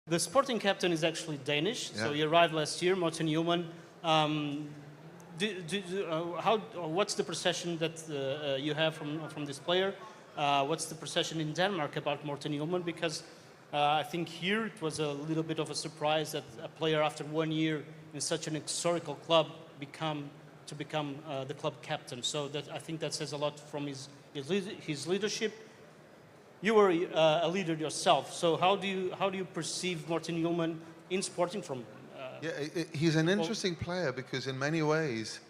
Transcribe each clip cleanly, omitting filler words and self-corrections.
The Sporting captain is actually Danish, Yeah. so he arrived last year, Morten Hjulmand. What's the perception that you have from this player? What's the perception in Denmark about Morten Hjulmand? Because I think here it was a little bit of a surprise that a player after 1 year in such an historical club become the club captain. So that I think that says a lot from his leadership. You were a leader yourself, so how do you perceive Morten Hjulmand in Sporting from? He's an interesting player because in many ways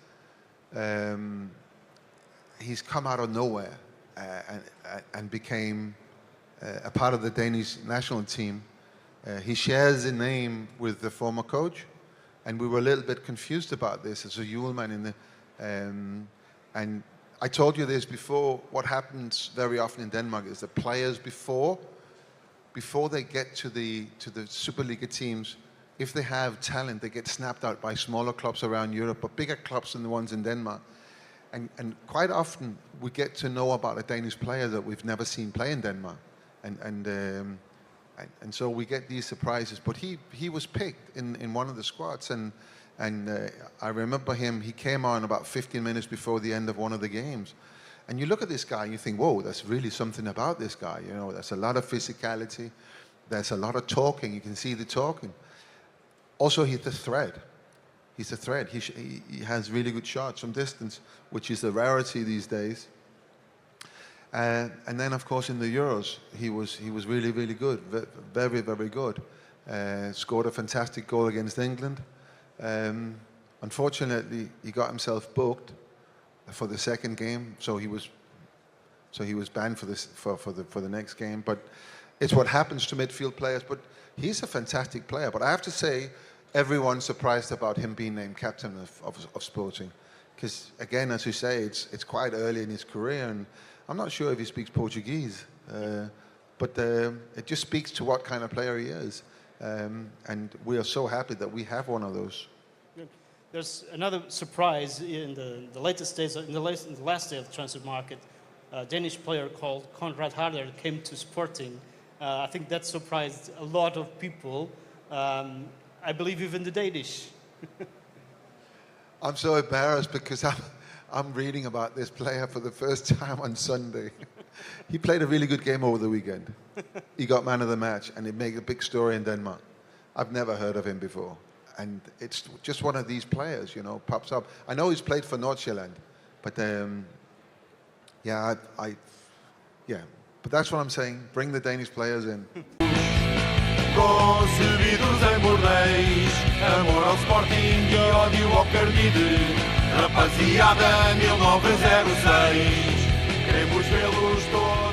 he's come out of nowhere and became a part of the Danish national team. He shares a name with the former coach, and we were a little bit confused about this as a Hjulmand and I told you this before. What happens very often in Denmark is the players before they get to the Superliga teams, if they have talent, they get snapped out by smaller clubs around Europe, but bigger clubs than the ones in Denmark. And quite often we get to know about a Danish player that we've never seen play in Denmark, and so we get these surprises. But he was picked in one of the squads, and I remember him. He came on about 15 minutes before the end of one of the games, and you look at this guy and you think, whoa, there's really something about this guy. You know, there's a lot of physicality, there's a lot of talking. You can see the talking. Also, he's a threat. He's a threat. He has really good shots from distance, which is a rarity these days. And then, of course, in the Euros, he was really, really good, very, very good. Scored a fantastic goal against England. Unfortunately, he got himself booked for the second game, so he was banned for the next game. But it's what happens to midfield players. But he's a fantastic player. But I have to say, everyone's surprised about him being named captain of Sporting, because again, as you say, it's quite early in his career, and I'm not sure if he speaks Portuguese, but it just speaks to what kind of player he is, and we are so happy that we have one of those. There's another surprise in the latest days, in the last day of the transfer market. A Danish player called Conrad Harder came to Sporting. I think that surprised a lot of people. I believe even the Danish. I'm so embarrassed because I'm reading about this player for the first time on Sunday. He played a really good game over the weekend. He got man of the match, and it made a big story in Denmark. I've never heard of him before. And it's just one of these players, you know, pops up. I know he's played for Nordsjælland, but but that's what I'm saying. Bring the Danish players in. Concebidos em bordéis, amor ao Sporting e ódio ao Carmide. Rapaziada 1906, queremos vê-los todos.